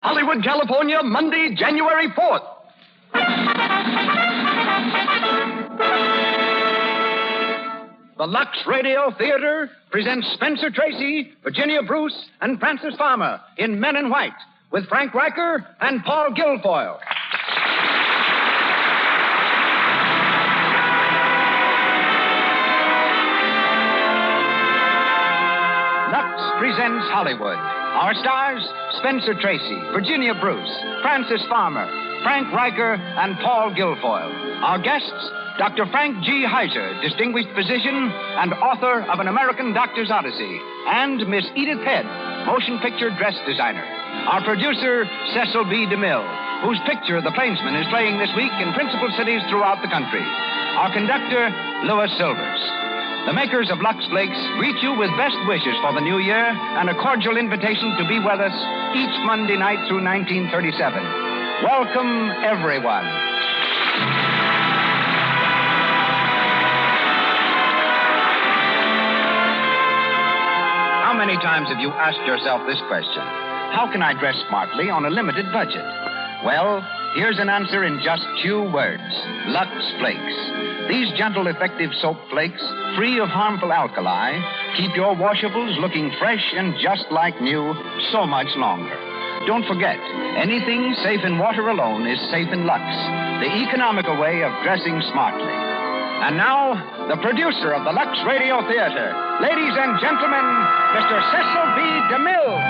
Hollywood, California, Monday, January 4th. The Lux Radio Theatre presents Spencer Tracy, Virginia Bruce, and Francis Farmer in Men in White with Frank Riker and Paul Guilfoyle. Lux presents Hollywood. Our stars, Spencer Tracy, Virginia Bruce, Francis Farmer, Frank Riker, and Paul Guilfoyle. Our guests, Dr. Frank G. Heiser, distinguished physician and author of An American Doctor's Odyssey, and Miss Edith Head, motion picture dress designer. Our producer, Cecil B. DeMille, whose picture, The Plainsman, is playing this week in principal cities throughout the country. Our conductor, Louis Silvers. The makers of Lux Flakes greet you with best wishes for the new year and a cordial invitation to be with us each Monday night through 1937. Welcome, everyone. How many times have you asked yourself this question? How can I dress smartly on a limited budget? Well, here's an answer in just 2 words. Lux Flakes. These gentle, effective soap flakes, free of harmful alkali, keep your washables looking fresh and just like new so much longer. Don't forget, anything safe in water alone is safe in Lux, the economical way of dressing smartly. And now, the producer of the Lux Radio Theatre, ladies and gentlemen, Mr. Cecil B. DeMille.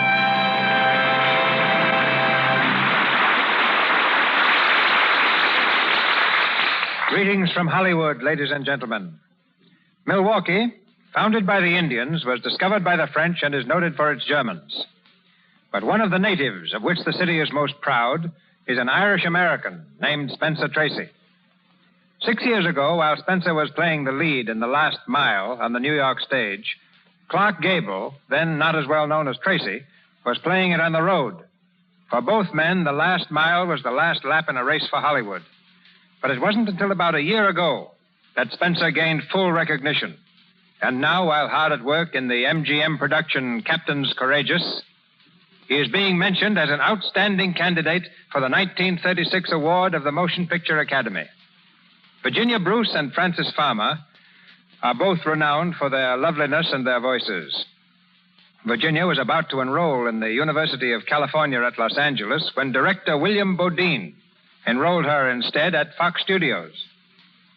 Greetings from Hollywood, ladies and gentlemen. Milwaukee, founded by the Indians, was discovered by the French and is noted for its Germans. But one of the natives of which the city is most proud is an Irish-American named Spencer Tracy. 6 years ago, while Spencer was playing the lead in The Last Mile on the New York stage, Clark Gable, then not as well known as Tracy, was playing it on the road. For both men, The Last Mile was the last lap in a race for Hollywood. But it wasn't until about a year ago that Spencer gained full recognition. And now, while hard at work in the MGM production Captains Courageous, he is being mentioned as an outstanding candidate for the 1936 award of the Motion Picture Academy. Virginia Bruce and Francis Farmer are both renowned for their loveliness and their voices. Virginia was about to enroll in the University of California at Los Angeles when director William Bodine enrolled her instead at Fox Studios.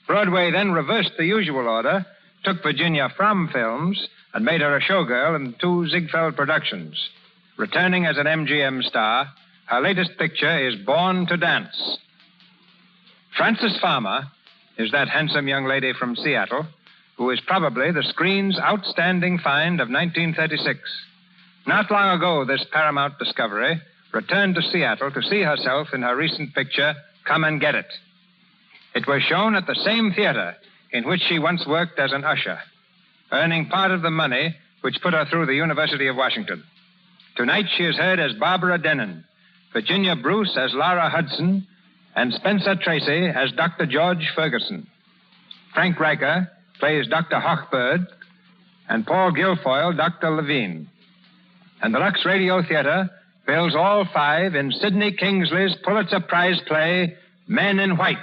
Broadway then reversed the usual order, took Virginia from films, and made her a showgirl in 2 Ziegfeld productions. Returning as an MGM star, her latest picture is Born to Dance. Francis Farmer is that handsome young lady from Seattle who is probably the screen's outstanding find of 1936. Not long ago, this Paramount discovery returned to Seattle to see herself in her recent picture, Come and Get It. It was shown at the same theater in which she once worked as an usher, earning part of the money which put her through the University of Washington. Tonight she is heard as Barbara Denon, Virginia Bruce as Laura Hudson, and Spencer Tracy as Dr. George Ferguson. Frank Riker plays Dr. Hochberg, and Paul Guilfoyle, Dr. Levine. And the Lux Radio Theatre bills all 5 in Sidney Kingsley's Pulitzer Prize play, Men in White.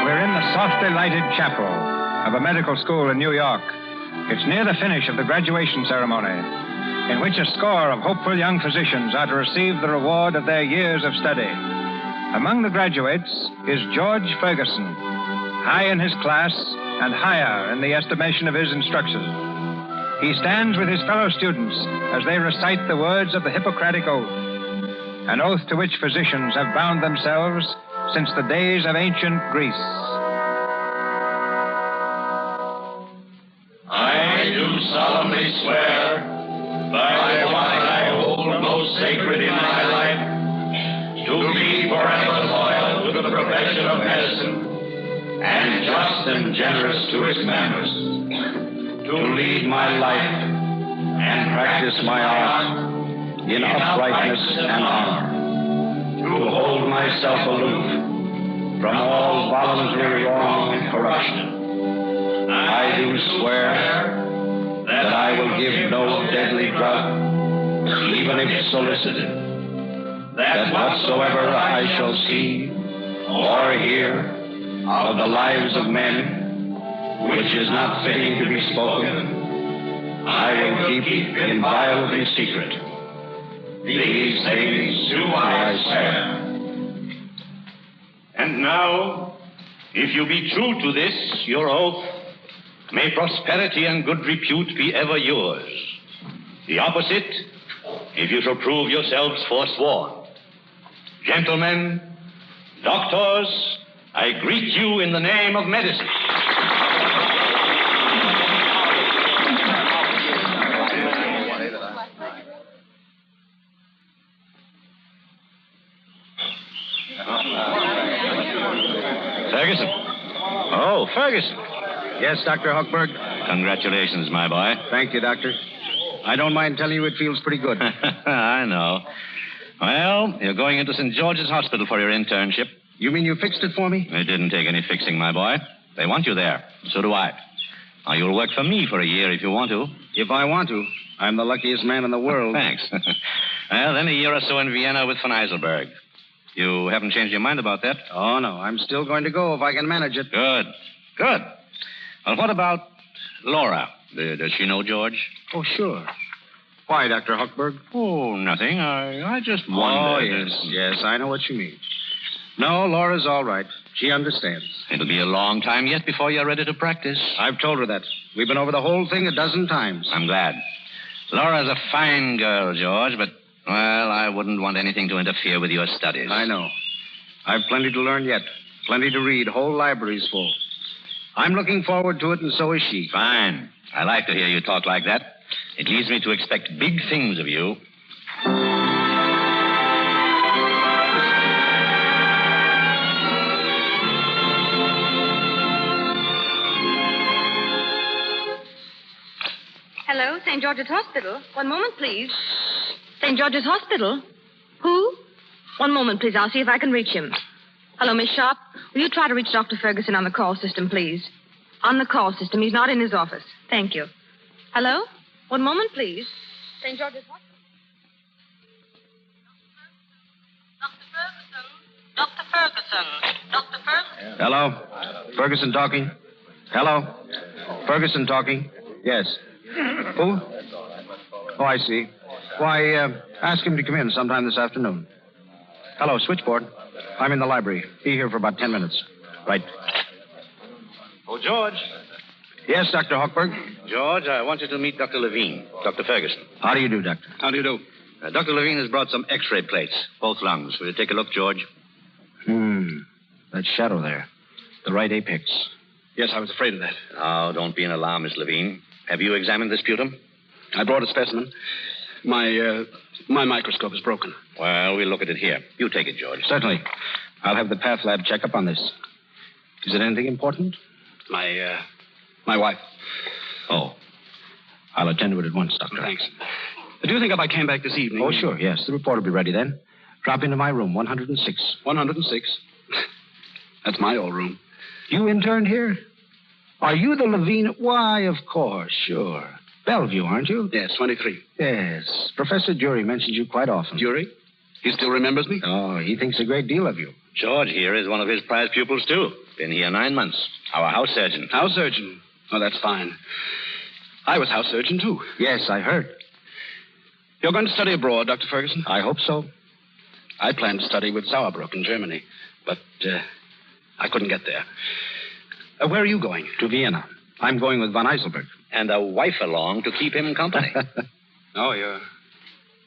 We're in the softly lighted chapel of a medical school in New York. It's near the finish of the graduation ceremony, in which a score of hopeful young physicians are to receive the reward of their years of study. Among the graduates is George Ferguson, high in his class and higher in the estimation of his instructors. He stands with his fellow students as they recite the words of the Hippocratic Oath, an oath to which physicians have bound themselves since the days of ancient Greece. I do solemnly swear by what I hold most sacred in my life, to be forever loyal to the profession of medicine, and just and generous to its members, to lead my life and practice my art in uprightness and honor, to hold my myself aloof from all voluntary wrong and corruption. I do swear that I will give no deadly drug, even if solicited, that whatsoever I shall see or hear of the lives of men, which is not fitting to be spoken, I will keep inviolably secret. These things do I swear. And now, if you be true to this, your oath, may prosperity and good repute be ever yours. The opposite, if you shall prove yourselves forsworn. Gentlemen, doctors, I greet you in the name of medicine. Ferguson. Oh, Ferguson. Yes, Dr. Hochberg? Congratulations, my boy. Thank you, Doctor. I don't mind telling you it feels pretty good. I know. Well, you're going into St. George's Hospital for your internship. You mean you fixed it for me? It didn't take any fixing, my boy. They want you there. So do I. Now, you'll work for me for a year if you want to. If I want to. I'm the luckiest man in the world. Thanks. Well, then a year or so in Vienna with von Eiselberg. You haven't changed your mind about that? Oh, no. I'm still going to go if I can manage it. Good. Good. Well, what about Laura? Does she know George? Oh, sure. Why, Dr. Hochberg? Oh, nothing. I just wondered. Oh, yes, I know what you mean. No, Laura's all right. She understands. It'll be a long time yet before you're ready to practice. I've told her that. We've been over the whole thing 12 times. I'm glad. Laura's a fine girl, George, but, well, I wouldn't want anything to interfere with your studies. I know. I've plenty to learn yet. Plenty to read. Whole libraries full. I'm looking forward to it, and so is she. Fine. I like to hear you talk like that. It leads me to expect big things of you. Hello, St. George's Hospital. One moment, please. St. George's Hospital? Who? One moment, please. I'll see if I can reach him. Hello, Miss Sharp. Will you try to reach Dr. Ferguson on the call system, please? On the call system. He's not in his office. Thank you. Hello? One moment, please. St. George's Hospital. Dr. Ferguson. Dr. Ferguson. Hello? Ferguson talking? Hello? Ferguson talking? Yes. Who? Oh, I see. Why, ask him to come in sometime this afternoon. Hello, switchboard. I'm in the library. Be here for about 10 minutes. Right. Oh, George. Yes, Dr. Hochberg? George, I want you to meet Dr. Levine, Dr. Ferguson. How do you do, Doctor? How do you do? Dr. Levine has brought some X-ray plates, both lungs. Will you take a look, George? That shadow there. The right apex. Yes, I was afraid of that. Oh, don't be an alarm, Miss Levine. Have you examined the sputum? I brought a specimen. My microscope is broken. Well, we'll look at it here. You take it, George. Certainly. I'll have the path lab check up on this. Is it anything important? My wife. Oh. I'll attend to it at once, Doctor. Thanks. Do you think if I came back this evening... Oh, sure, yes. The report will be ready then. Drop into my room, 106. 106? That's my old room. You interned here? Are you the Levine? Why, of course, sure. Bellevue, aren't you? Yes, 23. Yes. Professor Jury mentions you quite often. Jury? He still remembers me? Oh, he thinks a great deal of you. George here is one of his prize pupils, too. Been here 9 months. Our house surgeon. House surgeon? Oh, that's fine. I was house surgeon, too. Yes, I heard. You're going to study abroad, Dr. Ferguson? I hope so. I planned to study with Sauerbruck in Germany, but I couldn't get there. Where are you going? To Vienna. I'm going with von Eiselberg. And a wife along to keep him company. Oh,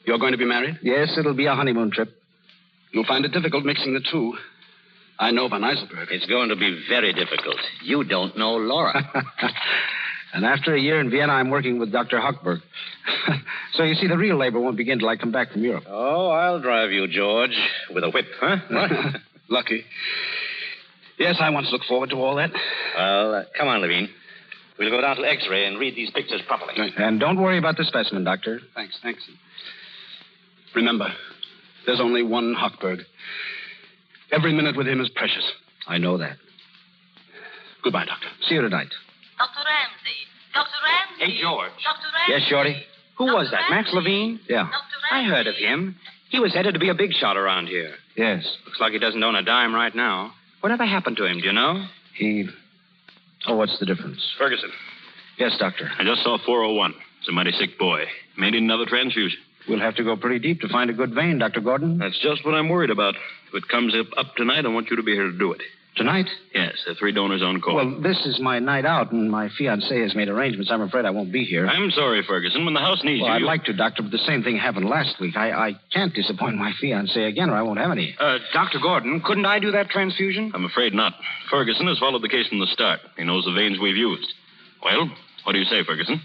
you're going to be married? Yes, it'll be a honeymoon trip. You'll find it difficult mixing the two. I know von Eiselberg. It's going to be very difficult. You don't know Laura. And after a year in Vienna, I'm working with Dr. Hochberg. So you see, the real labor won't begin till I come back from Europe. Oh, I'll drive you, George, with a whip, huh? Lucky. Yes, I once looked forward to all that. Well, come on, Levine. We'll go down to X-ray and read these pictures properly. Right. And don't worry about the specimen, Doctor. Thanks. Remember, there's only one Hochberg. Every minute with him is precious. I know that. Goodbye, Doctor. See you tonight. Dr. Ramsey. Dr. Ramsey. Hey, George. Dr. Ramsey. Yes, Shorty? Who was that, Max Levine? Yeah. Dr. I Ramsey. heard of him. He was headed to be a big shot around here. Yes. Looks like he doesn't own a dime right now. Whatever happened to him, do you know? He... Oh, what's the difference? Ferguson, Yes, Doctor. I just saw 401. It's a mighty sick boy. May need another transfusion. We'll have to go pretty deep to find a good vein, Dr. Gordon. That's just what I'm worried about. If it comes up tonight, I want you to be here to do it. Tonight? Yes, there are 3 donors on call. Well, this is my night out, and my fiancée has made arrangements. I'm afraid I won't be here. I'm sorry, Ferguson. When the house needs Well, you... I'd like to, Doctor, but the same thing happened last week. I can't disappoint my fiancée again, or I won't have any. Dr. Gordon, couldn't I do that transfusion? I'm afraid not. Ferguson has followed the case from the start. He knows the veins we've used. Well, what do you say, Ferguson?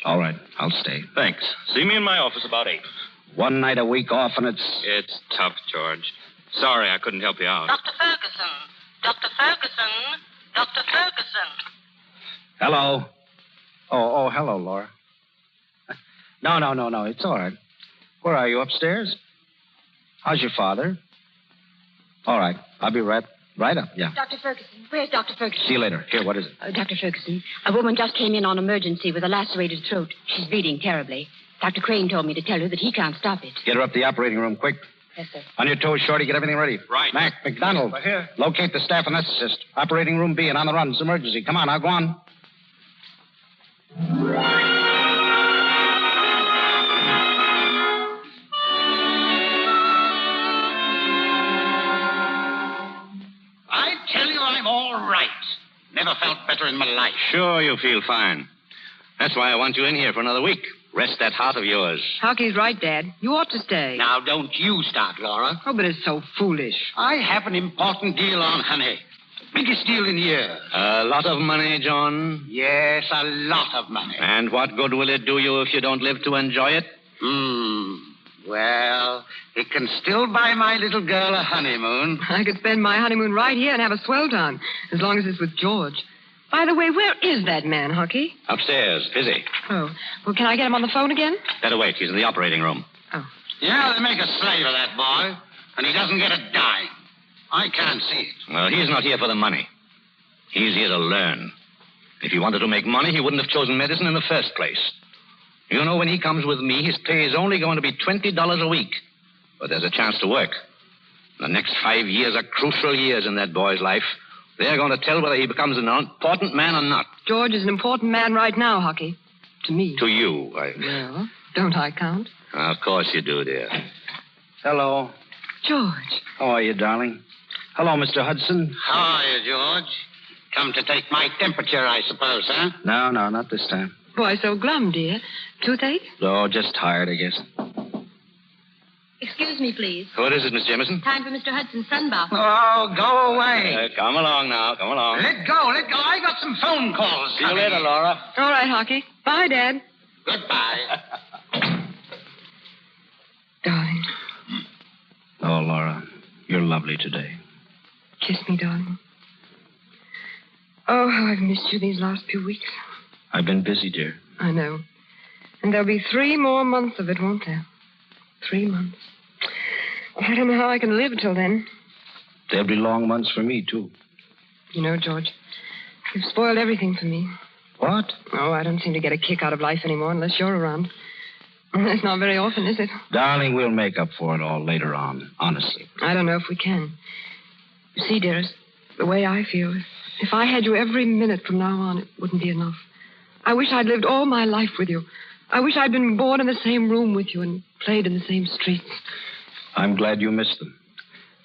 All right, I'll stay. Thanks. See me in my office about 8. One night a week off, and it's... It's tough, George. Sorry I couldn't help you out. Dr. Ferguson. Dr. Ferguson. Dr. Ferguson. Hello. Oh, hello, Laura. No. It's all right. Where are you, upstairs? How's your father? All right. I'll be right up, yeah. Dr. Ferguson. Where's Dr. Ferguson? See you later. Here, what is it? Dr. Ferguson, a woman just came in on emergency with a lacerated throat. She's bleeding terribly. Dr. Crane told me to tell her that he can't stop it. Get her up the operating room, quick. Yes, sir. On your toes, Shorty. Get everything ready. Right. Mac, McDonald. We're here. Locate the staff anesthetist. Operating room B and on the run. It's emergency. Come on, now, go on. I tell you, I'm all right. Never felt better in my life. Sure, you feel fine. That's why I want you in here for another week. Rest that heart of yours. Hockey's right, Dad. You ought to stay. Now, don't you start, Laura. Oh, but it's so foolish. I have an important deal on honey. Biggest deal in years. A lot of money, John. Yes, a lot of money. And what good will it do you if you don't live to enjoy it? Well, it can still buy my little girl a honeymoon. I could spend my honeymoon right here and have a swell time, as long as it's with George. By the way, where is that man, Hockey? Upstairs, busy. Oh, well, can I get him on the phone again? Better wait. He's in the operating room. Oh. Yeah, they make a slave of that boy, and he doesn't get a dime. I can't see it. Well, he's not here for the money. He's here to learn. If he wanted to make money, he wouldn't have chosen medicine in the first place. You know, when he comes with me, his pay is only going to be $20 a week. But there's a chance to work. The next 5 years are crucial years in that boy's life. They're going to tell whether he becomes an important man or not. George is an important man right now, Hockey. To me. To you. Well, don't I count? Of course you do, dear. Hello. George. How are you, darling? Hello, Mr. Hudson. How are you, George? Come to take my temperature, I suppose, huh? No, not this time. Boy, so glum, dear. Toothache? Oh, just tired, I guess. Excuse me, please. What is it, Miss Jamison? Time for Mr. Hudson's sunbath. Oh, go away. Come along now. Come along. Let go. I got some phone calls. See you later, Laura. All right, Hockey. Bye, Dad. Goodbye. Darling, Oh, Laura, you're lovely today. kiss me, darling. Oh, how I've missed you these last few weeks. I've been busy, dear. I know. And there'll be 3 more months of it, won't there? 3 months. I don't know how I can live till then. There'll be long months for me, too. You know, George, you've spoiled everything for me. What? Oh, I don't seem to get a kick out of life anymore unless you're around. That's not very often, is it? Darling, we'll make up for it all later on, honestly. I don't know if we can. You see, dearest, the way I feel, if I had you every minute from now on, it wouldn't be enough. I wish I'd lived all my life with you. I wish I'd been born in the same room with you and played in the same streets. I'm glad you missed them.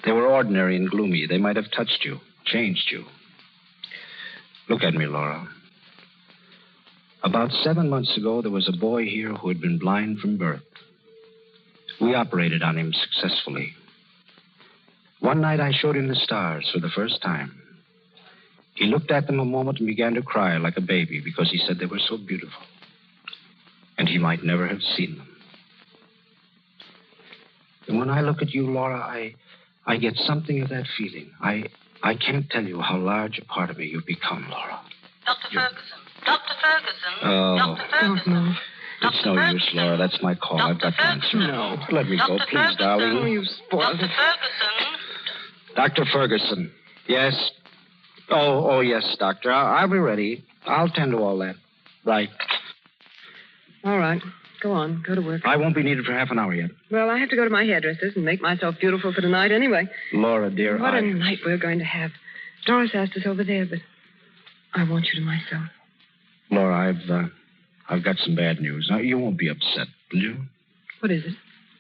They were ordinary and gloomy. They might have touched you, changed you. Look at me, Laura. About 7 months ago, there was a boy here who had been blind from birth. We operated on him successfully. One night, I showed him the stars for the first time. He looked at them a moment and began to cry like a baby because he said they were so beautiful. And he might never have seen them. And when I look at you, Laura, I get something of that feeling. I can't tell you how large a part of me you've become, Laura. Dr. Ferguson. Dr. Ferguson. Oh. Dr. Ferguson. No. It's no use, Laura. That's my call. I've got to answer. No. Let me go, Dr. please, Ferguson. darling. Oh, you spoiled Dr. it. Ferguson. Dr. Ferguson. Yes. Oh, yes, Doctor. I'll be ready. I'll tend to all that. Right. All right. Go on. Go to work. I won't be needed for half an hour yet. Well, I have to go to my hairdresser's and make myself beautiful for tonight anyway. Laura, dear, What a night we're going to have. Doris asked us over there, but I want you to myself. Laura, I've got some bad news. Now, you won't be upset, will you? What is it?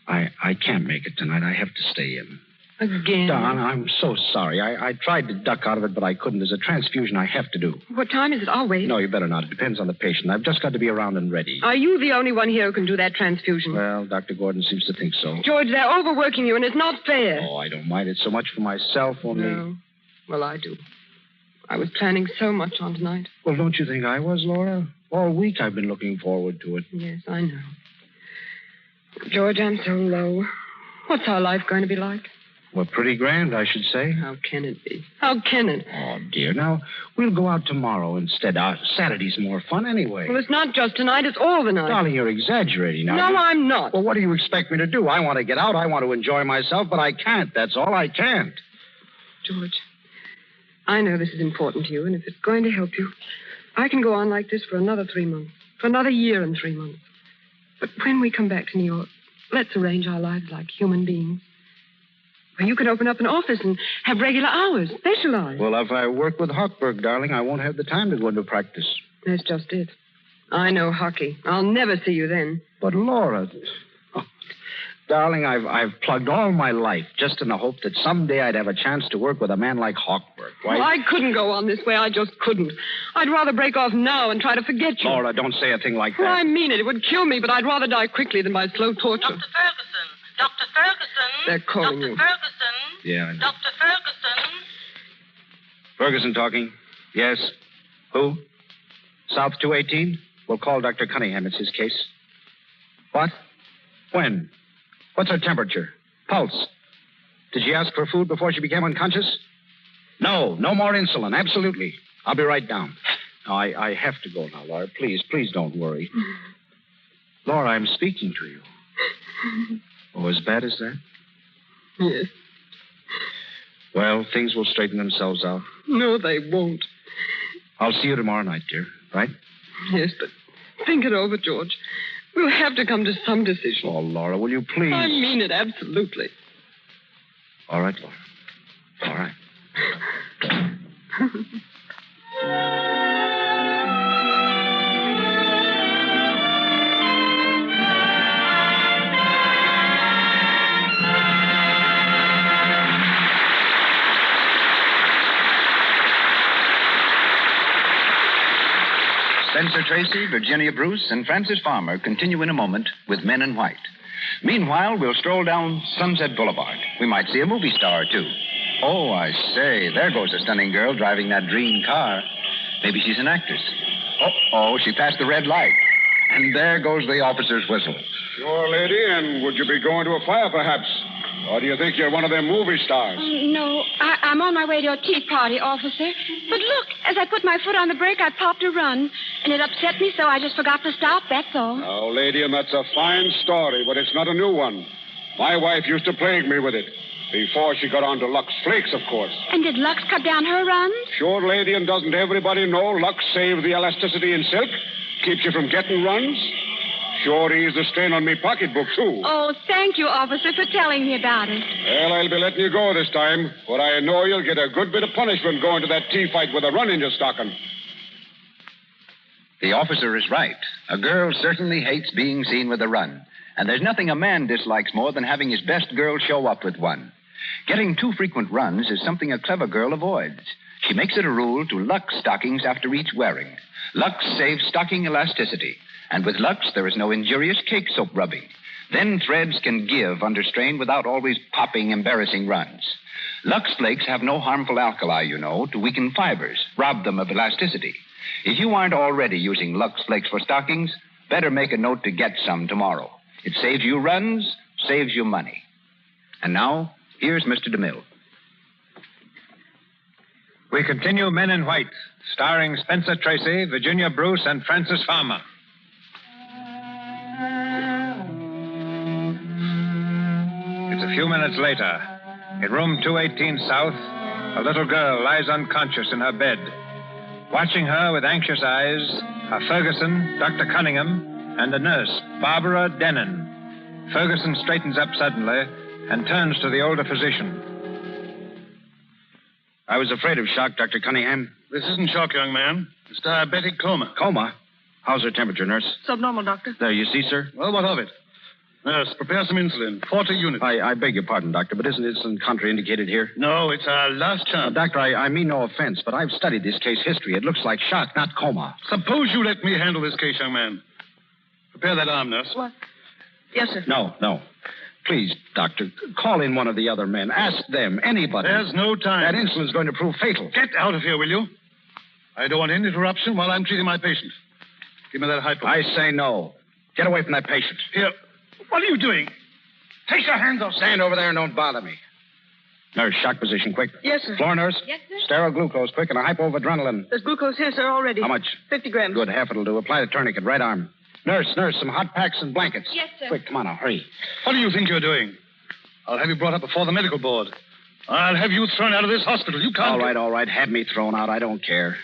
I can't make it tonight. I have to stay in. Again? Don, I'm so sorry. I tried to duck out of it, but I couldn't. There's a transfusion I have to do. What time is it? I'll wait. No, you better not. It depends on the patient. I've just got to be around and ready. Are you the only one here who can do that transfusion? Well, Dr. Gordon seems to think so. George, they're overworking you, and it's not fair. Oh, I don't mind it so much for myself, only... No. Well, I do. I was planning so much on tonight. Well, don't you think I was, Laura? All week I've been looking forward to it. Yes, I know. George, I'm so low. What's our life going to be like? Well, pretty grand, I should say. How can it be? How can it? Oh, dear. Now, we'll go out tomorrow instead. Saturday's more fun anyway. Well, it's not just tonight. It's all the night. Darling, you're exaggerating now. No, I'm not. Well, what do you expect me to do? I want to get out. I want to enjoy myself, but I can't. That's all. I can't. George, I know this is important to you, and if it's going to help you, I can go on like this for another 3 months, for another year and 3 months. But when we come back to New York, let's arrange our lives like human beings. Well, you can open up an office and have regular hours, specialized. Well, if I work with Hochberg, darling, I won't have the time to go into practice. That's just it. I know hockey. I'll never see you then. But, Laura... Oh, darling, I've plugged all my life just in the hope that someday I'd have a chance to work with a man like Hochberg. Why... Well, I couldn't go on this way. I just couldn't. I'd rather break off now and try to forget you. Laura, don't say a thing like that. Well, I mean it. It would kill me, but I'd rather die quickly than by slow torture. Dr. Ferguson. Dr. Ferguson. They're calling Dr. you. Ferguson. Yeah, I know. Dr. Ferguson. Ferguson talking. Yes. Who? South 218? We'll call Dr. Cunningham. It's his case. What? When? What's her temperature? Pulse? Did she ask for food before she became unconscious? No more insulin. Absolutely. I'll be right down. Now, I have to go now, Laura. Please don't worry. Laura, I'm speaking to you. Oh, as bad as that? Yes. Well, things will straighten themselves out. No, they won't. I'll see you tomorrow night, dear. Right? Yes, but think it over, George. We'll have to come to some decision. Oh, Laura, will you please? I mean it, absolutely. All right, Laura. All right. Spencer Tracy, Virginia Bruce, and Francis Farmer continue in a moment with Men in White. Meanwhile, we'll stroll down Sunset Boulevard. We might see a movie star or two. Oh, I say, there goes a stunning girl driving that green car. Maybe she's an actress. Oh, she passed the red light. And there goes the officer's whistle. Sure, lady, and would you be going to a fire, perhaps? Or do you think you're one of them movie stars? No, I'm on my way to a tea party, officer. But look, as I put my foot on the brake, I popped a run. And it upset me, so I just forgot to stop, that's all. Oh, lady, and that's a fine story, but it's not a new one. My wife used to plague me with it. Before she got on to Lux Flakes, of course. And did Lux cut down her runs? Sure, lady, and doesn't everybody know Lux saves the elasticity in silk? Keeps you from getting runs? Sure eased the strain on me pocketbook, too. Oh, thank you, officer, for telling me about it. Well, I'll be letting you go this time, but I know you'll get a good bit of punishment going to that tea fight with a run in your stocking. The officer is right. A girl certainly hates being seen with a run. And there's nothing a man dislikes more than having his best girl show up with one. Getting too frequent runs is something a clever girl avoids. She makes it a rule to Lux stockings after each wearing. Lux saves stocking elasticity. And with Lux, there is no injurious cake soap rubbing. Then threads can give under strain without always popping embarrassing runs. Lux Flakes have no harmful alkali, you know, to weaken fibers, rob them of elasticity. If you aren't already using Lux Flakes for stockings, better make a note to get some tomorrow. It saves you runs, saves you money. And now, here's Mr. DeMille. We continue Men in White, starring Spencer Tracy, Virginia Bruce, and Francis Farmer. It's a few minutes later. In room 218 South, a little girl lies unconscious in her bed. Watching her with anxious eyes are Ferguson, Dr. Cunningham, and a nurse, Barbara Denon. Ferguson straightens up suddenly and turns to the older physician. I was afraid of shock, Dr. Cunningham. This isn't shock, young man. It's diabetic coma. Coma? How's her temperature, nurse? Subnormal, Doctor. There, you see, sir? Well, what of it? Nurse, prepare some insulin. 40 units. I beg your pardon, Doctor, but isn't insulin contraindicated here? No, it's our last chance. Doctor, I mean no offense, but I've studied this case history. It looks like shock, not coma. Suppose you let me handle this case, young man. Prepare that arm, nurse. What? Yes, sir. No. Please, Doctor, call in one of the other men. Ask them, anybody. There's no time. That insulin's going to prove fatal. Get out of here, will you? I don't want any interruption while I'm treating my patient. Give me that hypo. I say no. Get away from that patient. Here. What are you doing? Take your hands off. Stand over there and don't bother me. Nurse, shock position, quick. Yes, sir. Floor nurse. Yes, sir. Sterile glucose, quick, and a hypo of adrenaline. There's glucose here, sir, already. How much? 50 grams. Good, half it'll do. Apply the tourniquet, right arm. Nurse, some hot packs and blankets. Yes, sir. Quick, come on now, hurry. What do you think you're doing? I'll have you brought up before the medical board. I'll have you thrown out of this hospital. You can't... All right. Have me thrown out. I don't care.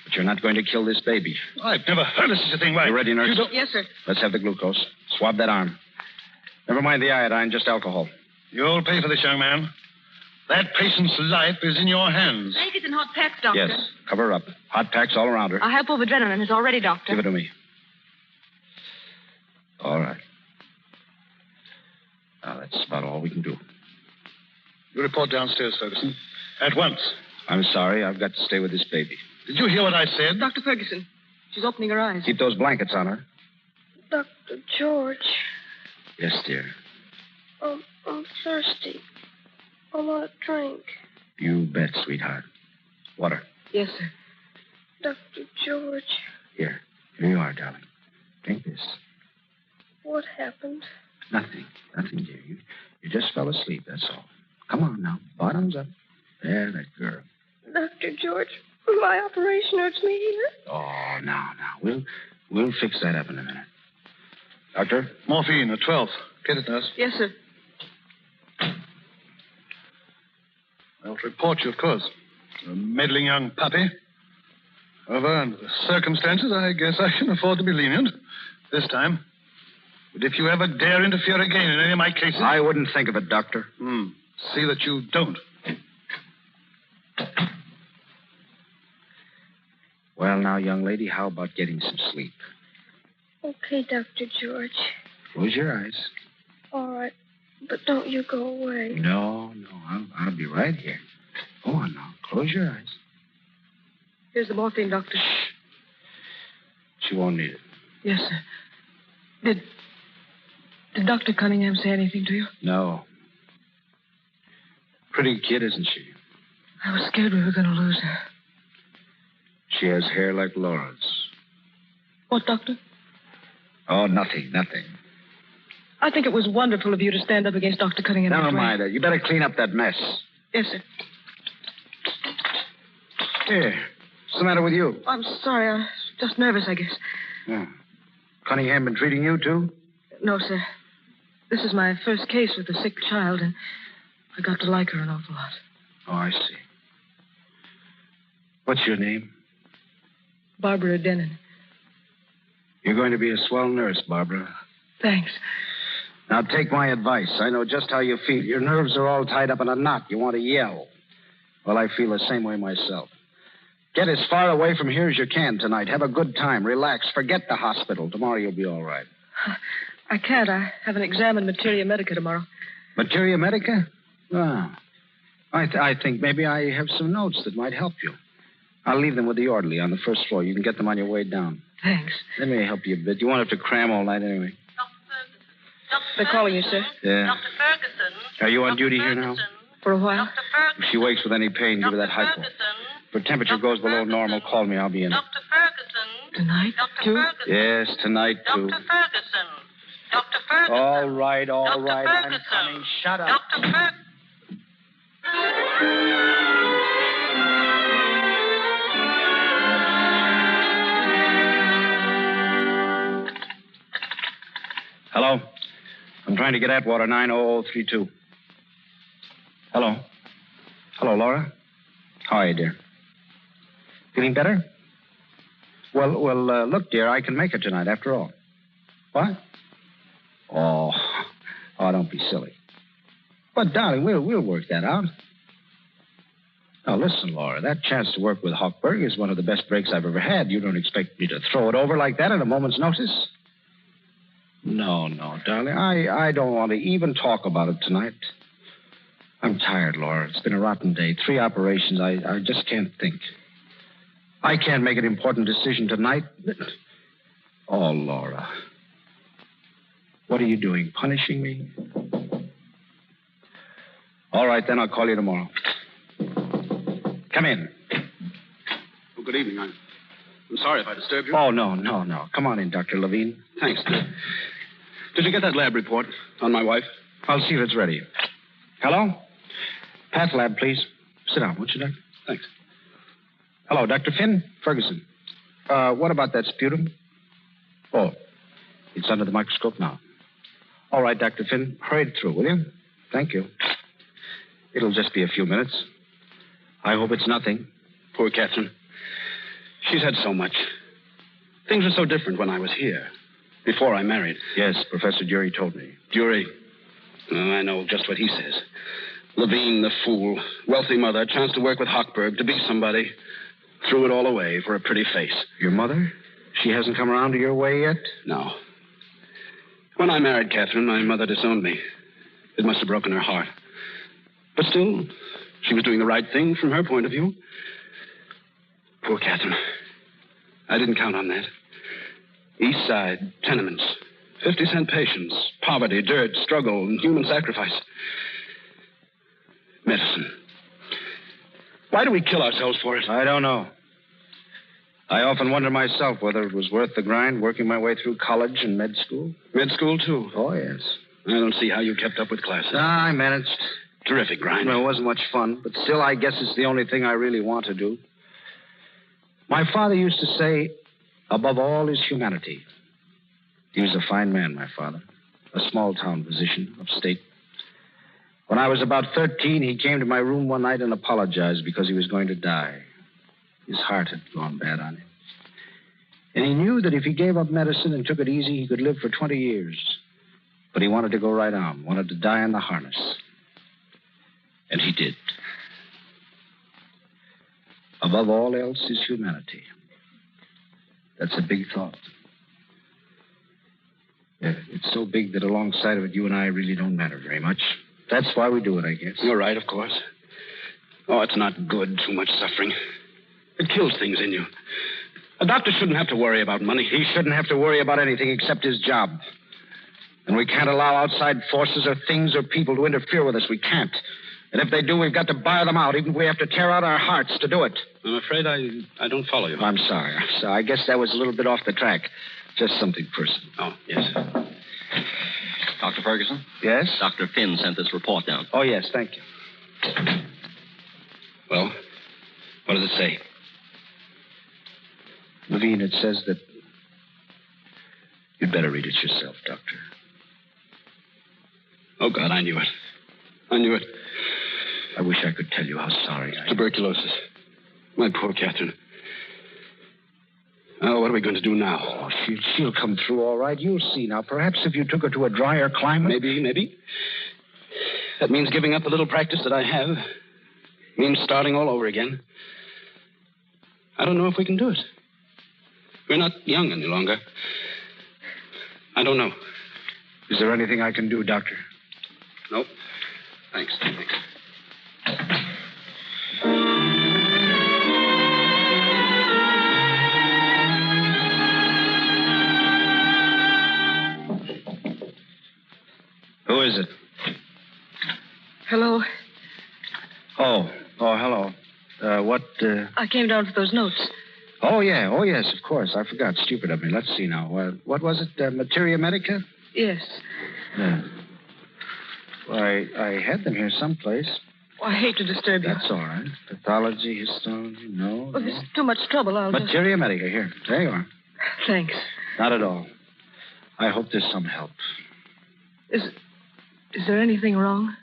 But you're not going to kill this baby. I've never heard of such a thing. Why? You ready, nurse? You don't... Yes, sir. Let's have the glucose. Swab that arm. Never mind the iodine, just alcohol. You'll pay for this, young man. That patient's life is in your hands. Take it in hot packs, Doctor. Yes, cover her up. Hot packs all around her. A hypo of adrenaline is already, Doctor. Give it to me. All right. Now, that's about all we can do. You report downstairs, Ferguson. At once. I'm sorry. I've got to stay with this baby. Did you hear what I said? Dr. Ferguson, she's opening her eyes. Keep those blankets on her. Dr. George, Yes, dear. I'm thirsty. I want a drink. You bet, sweetheart. Water. Yes, sir. Dr. George, Here you are, darling. Drink this. what happened? Nothing, dear. You just fell asleep, that's all. Come on now. Bottoms up. There, that girl. Dr. George, my operation hurts me here. Oh, now. We'll fix that up in a minute. Doctor? Morphine, a 12th. Get it, nurse. Yes, sir. I'll report you, of course. A meddling young puppy. However, under the circumstances, I guess I can afford to be lenient. This time. But if you ever dare interfere again in any of my cases... I wouldn't think of it, Doctor. See that you don't. Well, now, young lady, how about getting some sleep? Okay, Dr. George. Close your eyes. All right. But don't you go away. No. I'll be right here. Go on now. Close your eyes. Here's the morphine, Doctor. She won't need it. Yes, sir. Did Dr. Cunningham say anything to you? No. Pretty kid, isn't she? I was scared we were going to lose her. She has hair like Laura's. What, Doctor? Oh, nothing. I think it was wonderful of you to stand up against Dr. Cunningham. Never mind that. You better clean up that mess. Yes, sir. Here. What's the matter with you? I'm sorry. I was just nervous, I guess. Yeah. Cunningham been treating you, too? No, sir. This is my first case with a sick child, and I got to like her an awful lot. Oh, I see. What's your name? Barbara Denon. You're going to be a swell nurse, Barbara. Thanks. Now, take my advice. I know just how you feel. Your nerves are all tied up in a knot. You want to yell. Well, I feel the same way myself. Get as far away from here as you can tonight. Have a good time. Relax. Forget the hospital. Tomorrow you'll be all right. I can't. I have an exam in Materia Medica tomorrow. Materia Medica? Ah. I think maybe I have some notes that might help you. I'll leave them with the orderly on the first floor. You can get them on your way down. Thanks. That may help you a bit. You won't have to cram all night anyway. They're calling you, sir. Yeah. Dr. Ferguson. Are you on duty here now? For a while. Dr. Ferguson. If she wakes with any pain, give her that hypo. If her temperature goes below normal, call me. I'll be in. Dr. Ferguson. Tonight, Dr. too? Ferguson. Yes, tonight, too. Dr. Ferguson. Dr. Ferguson. All right. Dr. I'm Ferguson. coming. Shut up. Dr. Ferguson. Hello. I'm trying to get Atwater 90032. Hello. Hello, Laura. How are you, dear? Feeling better? Well, look, dear, I can make it tonight after all. What? Oh, don't be silly. But, darling, we'll work that out. Now, listen, Laura, that chance to work with Hochberg is one of the best breaks I've ever had. You don't expect me to throw it over like that at a moment's notice? No, darling. I don't want to even talk about it tonight. I'm tired, Laura. It's been a rotten day. 3 operations. I just can't think. I can't make an important decision tonight. Oh, Laura. What are you doing? Punishing me? All right, then I'll call you tomorrow. Come in. Well, good evening. I'm sorry if I disturbed you. Oh, no. Come on in, Dr. Levine. Thanks. Did you get that lab report on my wife? I'll see if it's ready. Hello? Path lab, please. Sit down, won't you, Doctor? Thanks. Hello, Dr. Finn? Ferguson. What about that sputum? Oh, it's under the microscope now. All right, Dr. Finn. Hurry it through, will you? Thank you. It'll just be a few minutes. I hope it's nothing. Poor Catherine. She's had so much. Things were so different when I was here, before I married. Yes, Professor Dury told me. Dury? Oh, I know just what he says. Levine, the fool. Wealthy mother, chance to work with Hochberg, to be somebody. Threw it all away for a pretty face. Your mother? She hasn't come around to your way yet? No. When I married Catherine, my mother disowned me. It must have broken her heart. But still, she was doing the right thing from her point of view. Poor Catherine. I didn't count on that. East Side, tenements, 50-cent patients, poverty, dirt, struggle, and human sacrifice. Medicine. Why do we kill ourselves for it? I don't know. I often wonder myself whether it was worth the grind working my way through college and med school. Med school, too? Oh, yes. I don't see how you kept up with classes. I managed. Terrific grind. Well, it wasn't much fun, but still, I guess it's the only thing I really want to do. My father used to say, above all is humanity. He was a fine man, my father. A small-town physician, upstate. When I was about 13, he came to my room one night and apologized because he was going to die. His heart had gone bad on him. And he knew that if he gave up medicine and took it easy, he could live for 20 years. But he wanted to go right on, wanted to die in the harness. And he did. Above all else is humanity. That's a big thought. It's so big that alongside of it, you and I really don't matter very much. That's why we do it, I guess. You're right, of course. Oh, it's not good, too much suffering. It kills things in you. A doctor shouldn't have to worry about money. He shouldn't have to worry about anything except his job. And we can't allow outside forces or things or people to interfere with us. We can't. And if they do, we've got to bar them out, even if we have to tear out our hearts to do it. I'm afraid I don't follow you. I'm sorry. I guess that was a little bit off the track. Just something personal. Oh, yes. Dr. Ferguson? Yes? Dr. Finn sent this report down. Oh, yes, thank you. Well, what does it say? Levine, it says that you'd better read it yourself, Doctor. Oh, God, I knew it. I knew it. I wish I could tell you how sorry I am. Tuberculosis. My poor Catherine. Oh, what are we going to do now? Oh, she'll come through all right. You'll see now. Perhaps if you took her to a drier climate. Maybe. That means giving up a little practice that I have. Means starting all over again. I don't know if we can do it. We're not young any longer. I don't know. Is there anything I can do, Doctor? Nope. Thanks. Who is it? Hello. Oh, hello. I came down for those notes. Oh, yeah. Oh, yes, of course. I forgot. Stupid of me. Let's see now. What was it? Materia Medica? Yes. Yeah. Well, I had them here someplace. Oh, I hate to disturb you. That's all right. Pathology, histology, no. Well, there's too much trouble. Materia Medica, here. There you are. Thanks. Not at all. I hope there's some help. Is there anything wrong?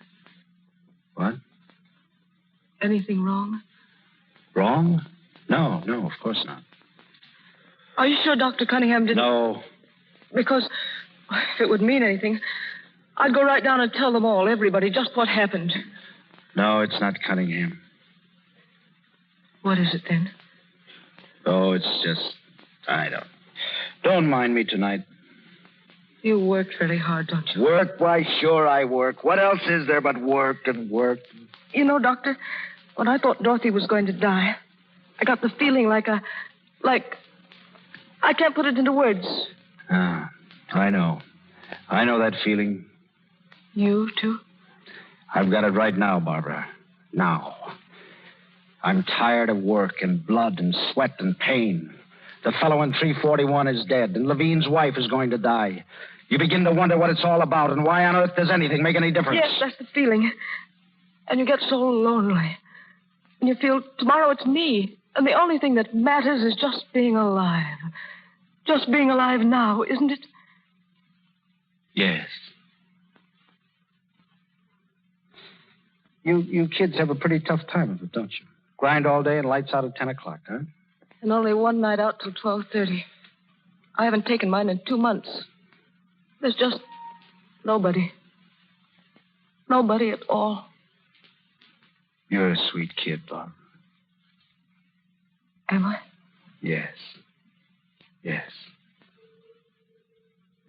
What? anything wrong? Wrong? No, of course not. Are you sure Dr. Cunningham didn't... No. Because if it would mean anything, I'd go right down and tell them all, everybody, just what happened. No, it's not Cunningham. What is it then? Oh, it's just... I don't mind me tonight. You worked really hard, don't you? Work? Why, sure I work. What else is there but work and work? You know, Doctor, when I thought Dorothy was going to die, I got the feeling like I can't put it into words. Ah, I know. I know that feeling. You, too? I've got it right now, Barbara. Now. I'm tired of work and blood and sweat and pain. The fellow in 341 is dead, and Levine's wife is going to die. You begin to wonder what it's all about and why on earth does anything make any difference. Yes, that's the feeling. And you get so lonely. And you feel tomorrow it's me. And the only thing that matters is just being alive. Just being alive now, isn't it? Yes. You kids have a pretty tough time of it, don't you? Grind all day and lights out at 10 o'clock, huh? And only one night out till 12:30. I haven't taken mine in 2 months. There's just nobody. Nobody at all. You're a sweet kid, Bob. Am I? Yes. Yes.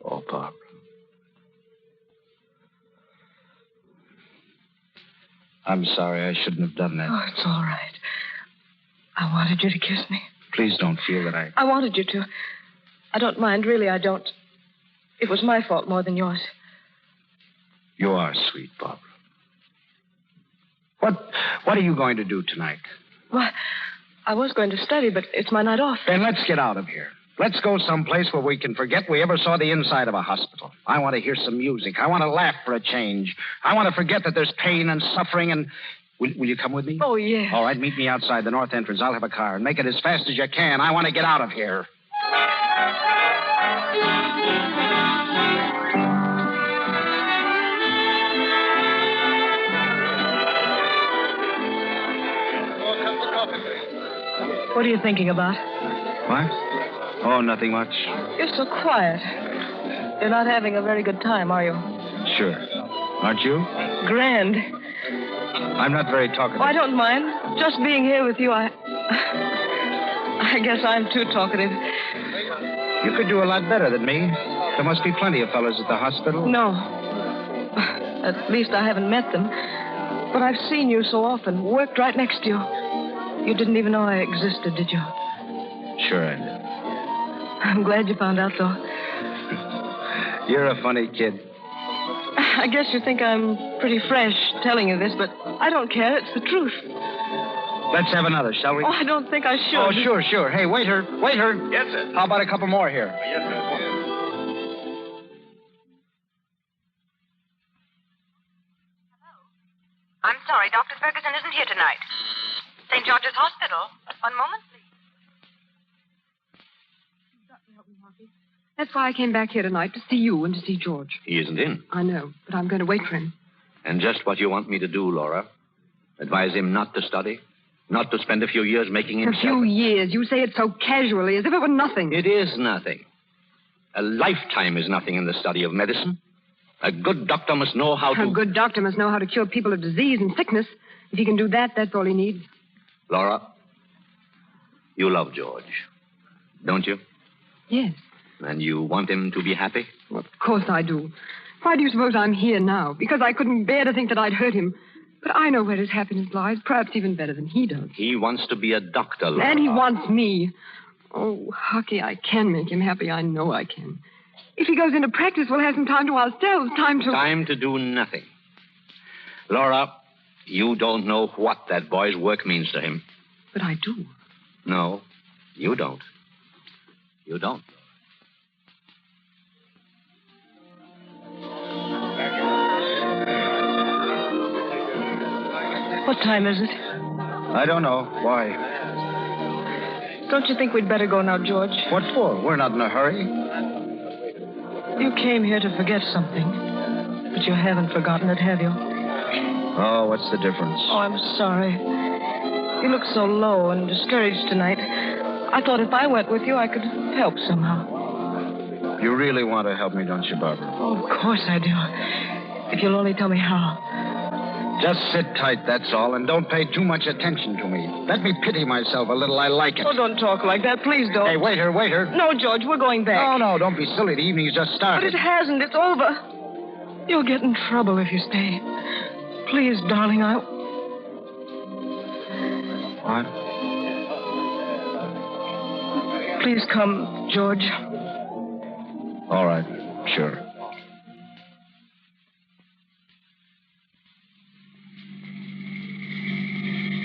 Oh, Barbara. I'm sorry. I shouldn't have done that. Oh, it's all right. I wanted you to kiss me. Please don't feel that I wanted you to. I don't mind. Really, I don't. It was my fault more than yours. You are sweet, Barbara. What are you going to do tonight? Well, I was going to study, but it's my night off. Then let's get out of here. Let's go someplace where we can forget we ever saw the inside of a hospital. I want to hear some music. I want to laugh for a change. I want to forget that there's pain and suffering and... Will you come with me? Oh, yeah. All right, meet me outside the north entrance. I'll have a car, and make it as fast as you can. I want to get out of here. What are you thinking about? What? Oh, nothing much. You're so quiet. You're not having a very good time, are you? Sure. Aren't you? Grand. I'm not very talkative. Oh, I don't mind. Just being here with you, I guess I'm too talkative. You could do a lot better than me. There must be plenty of fellows at the hospital. No. At least I haven't met them. But I've seen you so often, worked right next to you. You didn't even know I existed, did you? Sure I did. I'm glad you found out, though. You're a funny kid. I guess you think I'm pretty fresh telling you this, but I don't care. It's the truth. Let's have another, shall we? Oh, I don't think I should. Oh, sure. Hey, waiter. Yes, sir. How about a couple more here? Yes, sir. I'm sorry, Dr. Ferguson isn't here tonight. St. George's Hospital. One moment, please. That's why I came back here tonight, to see you and to see George. He isn't in. I know, but I'm going to wait for him. And just what you want me to do, Laura. Advise him not to study, not to spend a few years making himself... A few years. You say it so casually, as if it were nothing. It is nothing. A lifetime is nothing in the study of medicine. A good doctor must know how to... A good doctor must know how to cure people of disease and sickness. If he can do that, that's all he needs. Laura, you love George, don't you? Yes. And you want him to be happy? Well, of course I do. Why do you suppose I'm here now? Because I couldn't bear to think that I'd hurt him. But I know where his happiness lies, perhaps even better than he does. He wants to be a doctor, Laura. And he wants me. Oh, Hockey, I can make him happy. I know I can. If he goes into practice, we'll have some time to ourselves, time to do nothing. Laura, you don't know what that boy's work means to him. But I do. No, you don't. You don't. What time is it? I don't know. Why? Don't you think we'd better go now, George? What for? We're not in a hurry. You came here to forget something. But you haven't forgotten it, have you? Oh, what's the difference? Oh, I'm sorry. You look so low and discouraged tonight. I thought if I went with you, I could help somehow. You really want to help me, don't you, Barbara? Oh, of course I do. If you'll only tell me how. Just sit tight, that's all, and don't pay too much attention to me. Let me pity myself a little. I like it. Oh, don't talk like that. Please don't. Hey, waiter. No, George, we're going back. No, don't be silly. The evening's just But started. it hasn't. It's over. You'll get in trouble if you stay. Please, darling, What? Please come, George. All right, sure.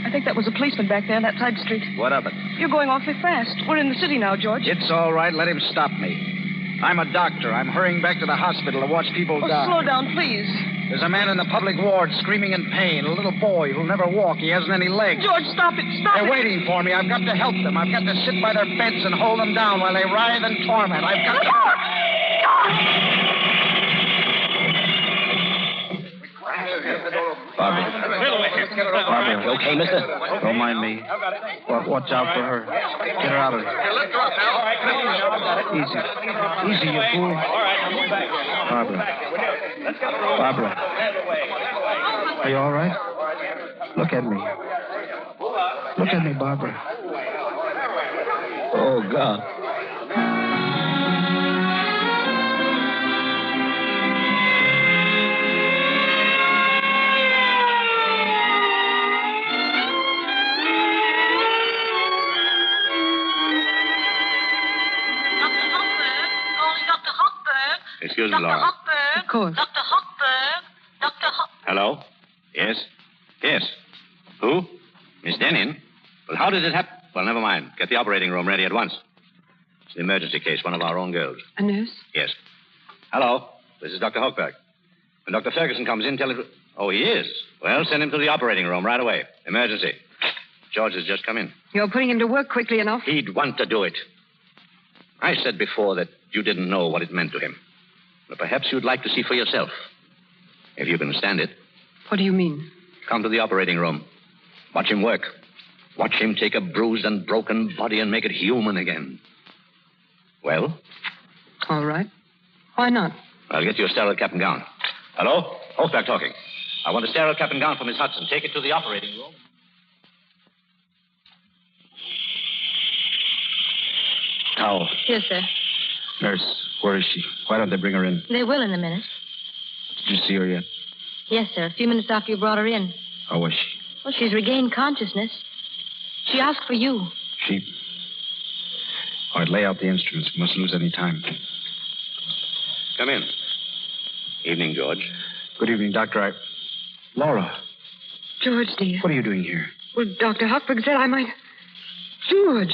I think that was a policeman back there on that side street. What of it? You're going awfully fast. We're in the city now, George. It's all right. Let him stop me. I'm a doctor. I'm hurrying back to the hospital to watch people die. Slow down, please. There's a man in the public ward screaming in pain. A little boy who'll never walk. He hasn't any legs. George, stop it. They're waiting for me. I've got to help them. I've got to sit by their beds and hold them down while they writhe and torment. I've got to... Barbara, you okay, mister? Don't mind me. Watch out for her. Get her out of here. Easy, you fool. Barbara. Are you all right? Look at me. Look at me, Barbara. Oh, God. Excuse me, Laura. Of course. Dr. Hochberg. Hello? Yes? Yes. Who? Miss Denin? Well, how did it happen? Well, never mind. Get the operating room ready at once. It's an emergency case, one of our own girls. A nurse? Yes. Hello? This is Dr. Hochberg. When Dr. Ferguson comes in, tell him... Oh, he is? Well, send him to the operating room right away. Emergency. George has just come in. You're putting him to work quickly enough? He'd want to do it. I said before that you didn't know what it meant to him. But perhaps you'd like to see for yourself. If you can stand it. What do you mean? Come to the operating room. Watch him work. Watch him take a bruised and broken body and make it human again. Well? All right. Why not? I'll get you a sterile cap and gown. Hello? Hochberg talking. I want a sterile cap and gown for Miss Hudson. Take it to the operating room. Towel. Yes, sir. Nurse, where is she? Why don't they bring her in? They will in a minute. Did you see her yet? Yes, sir. A few minutes after you brought her in. How was she? Well, she's regained consciousness. She asked for you. She... All right, lay out the instruments. We mustn't lose any time. Come in. Evening, George. Good evening, Doctor. Laura. George, dear. What are you doing here? Well, Dr. Hochberg said I might... George,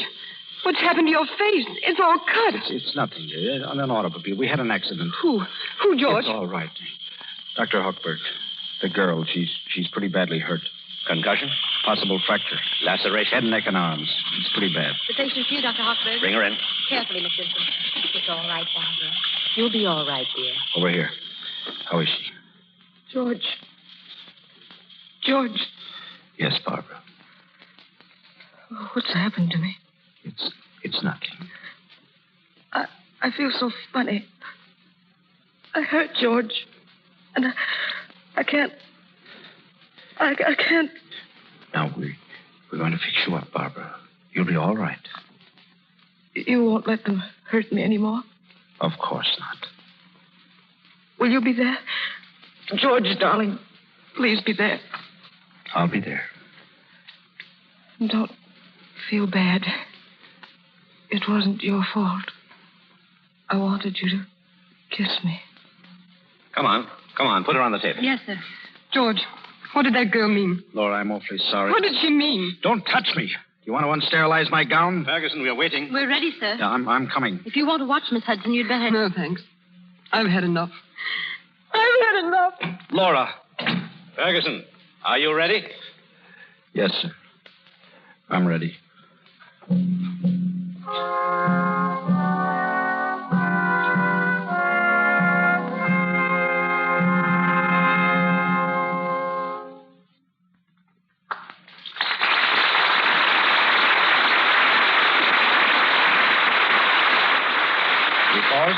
what's happened to your face? It's all cut. It's nothing. On an automobile. We had an accident. Who, George? It's all right. Dr. Hochberg, the girl, she's pretty badly hurt. Concussion? Possible fracture. Laceration? Head, neck, and arms. It's pretty bad. The patient's here, Dr. Hochberg. Bring her in. Carefully, Miss Simpson. It's all right, Barbara. You'll be all right, dear. Over here. How is she? George. Yes, Barbara. Oh, what's happened to me? It's nothing. I feel so funny. I hurt George. And I can't... I can't... Now, we're going to fix you up, Barbara. You'll be all right. You won't let them hurt me anymore? Of course not. Will you be there? George, darling, please be there. I'll be there. Don't feel bad. It wasn't your fault. I wanted you to kiss me. Come on. Put her on the table. Yes, sir. George, what did that girl mean? Laura, I'm awfully sorry. What did she mean? Don't touch me. You want to unsterilize my gown? Ferguson, we are waiting. We're ready, sir. Yeah, I'm coming. If you want to watch Miss Hudson, you'd better... No, thanks. I've had enough. Laura. Ferguson, are you ready? Yes, sir. I'm ready.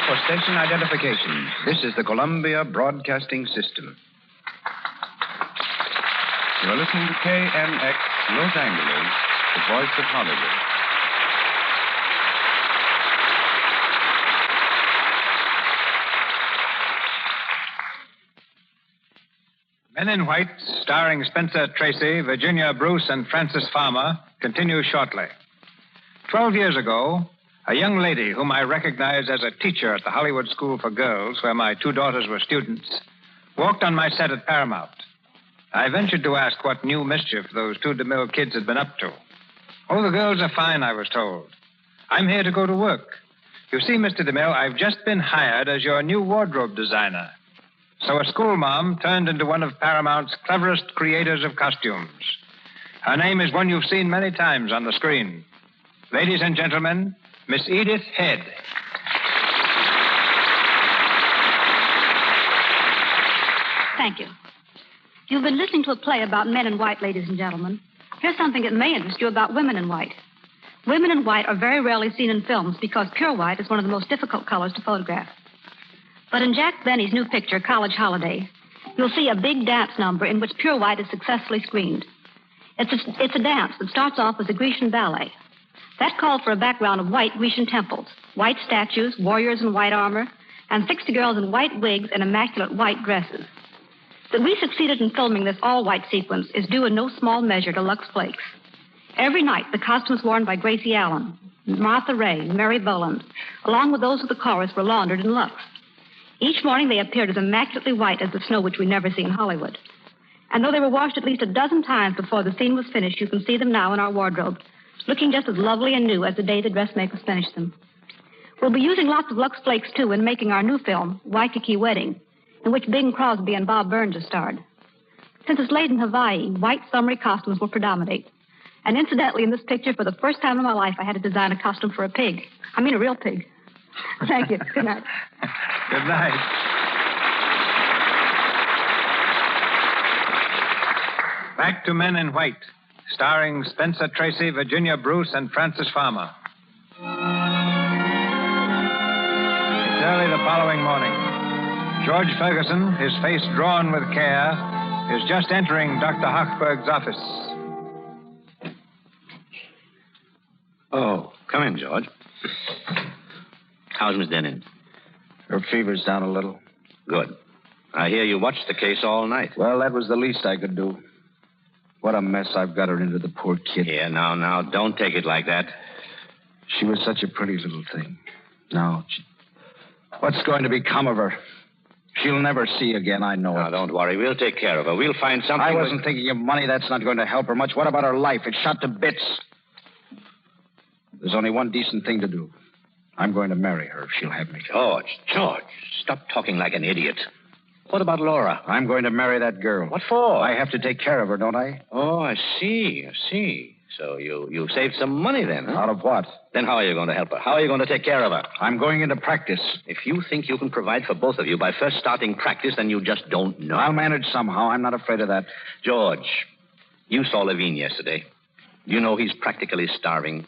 for station identification. This is the Columbia Broadcasting System. You're listening to KNX, Los Angeles, the voice of Hollywood. Men in White, starring Spencer Tracy, Virginia Bruce, and Francis Farmer, continues shortly. 12 years ago, a young lady whom I recognized as a teacher at the Hollywood School for Girls, where my 2 daughters were students, walked on my set at Paramount. I ventured to ask what new mischief those 2 DeMille kids had been up to. Oh, the girls are fine, I was told. I'm here to go to work. You see, Mr. DeMille, I've just been hired as your new wardrobe designer. So a school mom turned into one of Paramount's cleverest creators of costumes. Her name is one you've seen many times on the screen. Ladies and gentlemen, Miss Edith Head. Thank you. You've been listening to a play about men in white, ladies and gentlemen. Here's something that may interest you about women in white. Women in white are very rarely seen in films because pure white is one of the most difficult colors to photograph. But in Jack Benny's new picture, College Holiday, you'll see a big dance number in which pure white is successfully screened. It's a dance that starts off as a Grecian ballet. That called for a background of white Grecian temples, white statues, warriors in white armor, and 60 girls in white wigs and immaculate white dresses. That we succeeded in filming this all-white sequence is due in no small measure to Lux Flakes. Every night, the costumes worn by Gracie Allen, Martha Ray, Mary Boland, along with those of the chorus, were laundered in Lux. Each morning, they appeared as immaculately white as the snow which we never see in Hollywood. And though they were washed at least a dozen times before the scene was finished, you can see them now in our wardrobe, looking just as lovely and new as the day the dressmakers finished them. We'll be using lots of Lux Flakes, too, in making our new film, Waikiki Wedding, in which Bing Crosby and Bob Burns have starred. Since it's late in Hawaii, white summery costumes will predominate. And incidentally, in this picture, for the first time in my life, I had to design a costume for a pig. I mean, a real pig. Thank you. Good night. Good night. Back to Men in White, starring Spencer Tracy, Virginia Bruce, and Francis Farmer. It's early the following morning. George Ferguson, his face drawn with care, is just entering Dr. Hochberg's office. Oh, come in, George. How's Miss Denin? Her fever's down a little. Good. I hear you watched the case all night. Well, that was the least I could do. What a mess I've got her into, the poor kid. Here, now, don't take it like that. She was such a pretty little thing. Now, what's going to become of her? She'll never see again, I know it. Don't worry. We'll take care of her. We'll find something... I wasn't thinking of money. That's not going to help her much. What about her life? It's shot to bits. There's only one decent thing to do. I'm going to marry her if she'll have me. George, stop talking like an idiot. What about Laura? I'm going to marry that girl. What for? I have to take care of her, don't I? Oh, I see. So you saved some money then, huh? Out of what? Then how are you going to help her? How are you going to take care of her? I'm going into practice. If you think you can provide for both of you by first starting practice, then you just don't know. I'll manage somehow. I'm not afraid of that. George, you saw Levine yesterday. You know he's practically starving.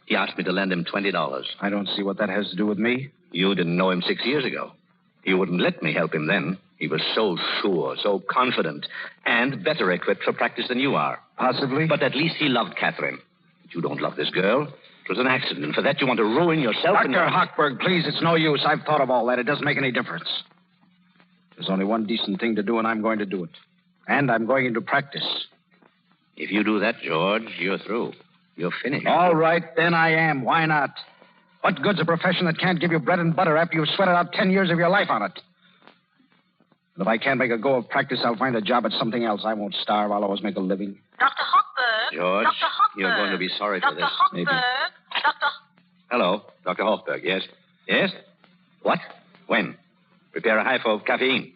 He asked me to lend him $20. I don't see what that has to do with me. You didn't know him 6 years ago. You wouldn't let me help him then. He was so sure, so confident, and better equipped for practice than you are. Possibly. But at least he loved Catherine. But you don't love this girl. It was an accident, and for that you want to ruin yourself. Dr. Hochberg, please, it's no use. I've thought of all that. It doesn't make any difference. There's only one decent thing to do, and I'm going to do it. And I'm going into practice. If you do that, George, you're through. You're finished. All right, then I am. Why not? What good's a profession that can't give you bread and butter after you've sweated out 10 years of your life on it? And if I can't make a go of practice, I'll find a job at something else. I won't starve. I'll always make a living. Dr. Hochberg. George, Dr. Hochberg. You're going to be sorry for this. Maybe. Dr. Hello, Dr. Hochberg, yes? Yes? What? When? Prepare a hypo of caffeine.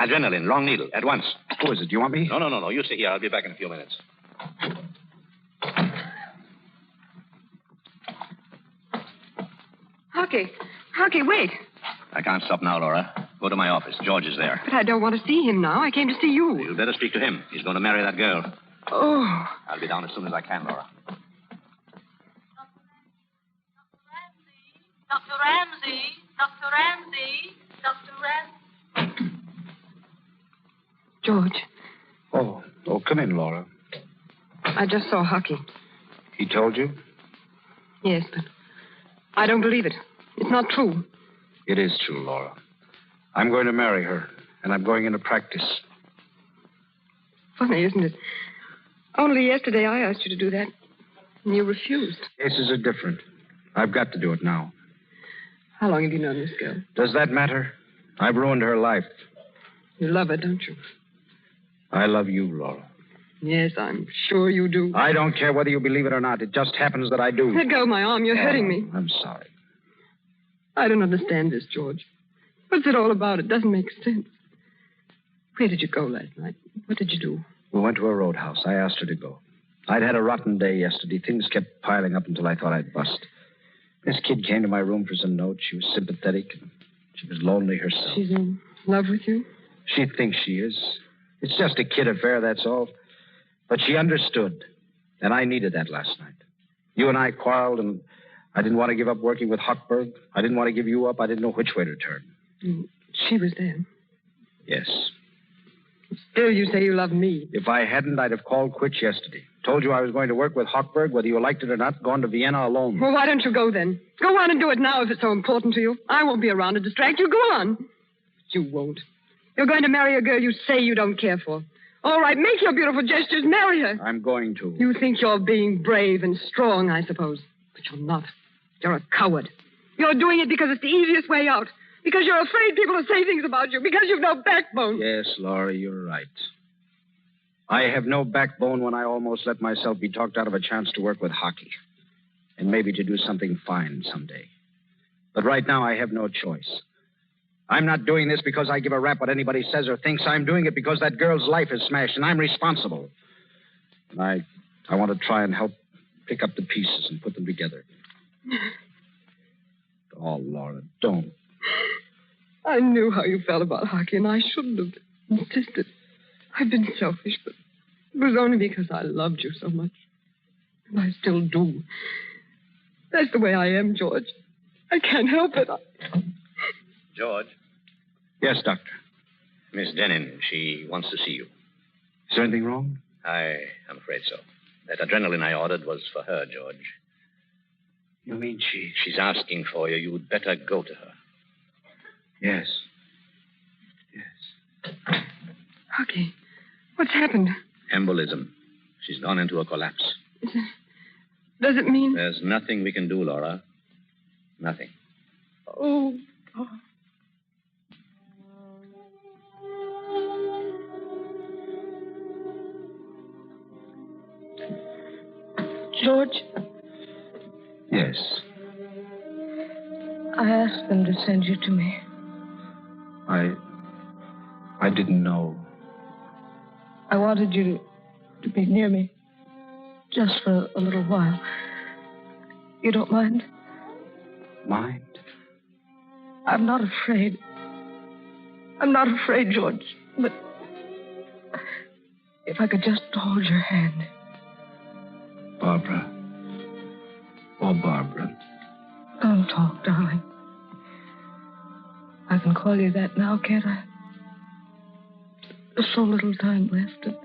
Adrenaline, long needle, at once. Who is it? Do you want me? No. You sit here. I'll be back in a few minutes. Hockey, wait. I can't stop now, Laura. Go to my office. George is there. But I don't want to see him now. I came to see you. You'd better speak to him. He's going to marry that girl. Oh. I'll be down as soon as I can, Laura. Dr. Ramsey. Dr. Ramsey. Dr. Ramsey. George, Oh, come in, Laura. I just saw Hockey. He told you? Yes, but I don't believe it. It's not true. It is true, Laura. I'm going to marry her, and I'm going into practice. Funny, isn't it? Only yesterday I asked you to do that, and you refused. Cases are different. I've got to do it now. How long have you known this girl? Does that matter? I've ruined her life. You love her, don't you? I love you, Laura. Yes, I'm sure you do. I don't care whether you believe it or not. It just happens that I do. Let go of my arm. You're hurting me. I'm sorry. I don't understand this, George. What's it all about? It doesn't make sense. Where did you go last night? What did you do? We went to a roadhouse. I asked her to go. I'd had a rotten day yesterday. Things kept piling up until I thought I'd bust. This kid came to my room for some notes. She was sympathetic, and she was lonely herself. She's in love with you? She thinks she is. It's just a kid affair, that's all. But she understood, and I needed that last night. You and I quarreled, and I didn't want to give up working with Hochberg. I didn't want to give you up. I didn't know which way to turn. She was there. Yes. Still, you say you love me. If I hadn't, I'd have called quits yesterday. Told you I was going to work with Hochberg, whether you liked it or not, gone to Vienna alone. Well, why don't you go then? Go on and do it now if it's so important to you. I won't be around to distract you. Go on. But you won't. You're going to marry a girl you say you don't care for. All right, make your beautiful gestures. Marry her. I'm going to. You think you're being brave and strong, I suppose. But you're not. You're a coward. You're doing it because it's the easiest way out. Because you're afraid people will say things about you. Because you've no backbone. Yes, Laura, you're right. I have no backbone when I almost let myself be talked out of a chance to work with Hockey. And maybe to do something fine someday. But right now, I have no choice. I'm not doing this because I give a rap what anybody says or thinks. I'm doing it because that girl's life is smashed, and I'm responsible. And I want to try and help pick up the pieces and put them together. Oh, Laura, don't. I knew how you felt about Hockey, and I shouldn't have insisted. I've been selfish, but it was only because I loved you so much. And I still do. That's the way I am, George. I can't help it. George? Yes, Doctor. Miss Denin, she wants to see you. Is there anything wrong? I am afraid so. That adrenaline I ordered was for her, George. You mean She's asking for you. You'd better go to her. Yes. Hockey, what's happened? Embolism. She's gone into a collapse. Does it mean... There's nothing we can do, Laura. Nothing. Oh. George, Yes. I asked them to send you to me. I didn't know. I wanted you to be near me just for a little while. You don't mind? Mind? I'm not afraid. I'm not afraid, George, but if I could just hold your hand. Barbara. Oh, Barbara. Don't talk, darling. I can call you that now, can't I? There's so little time left, and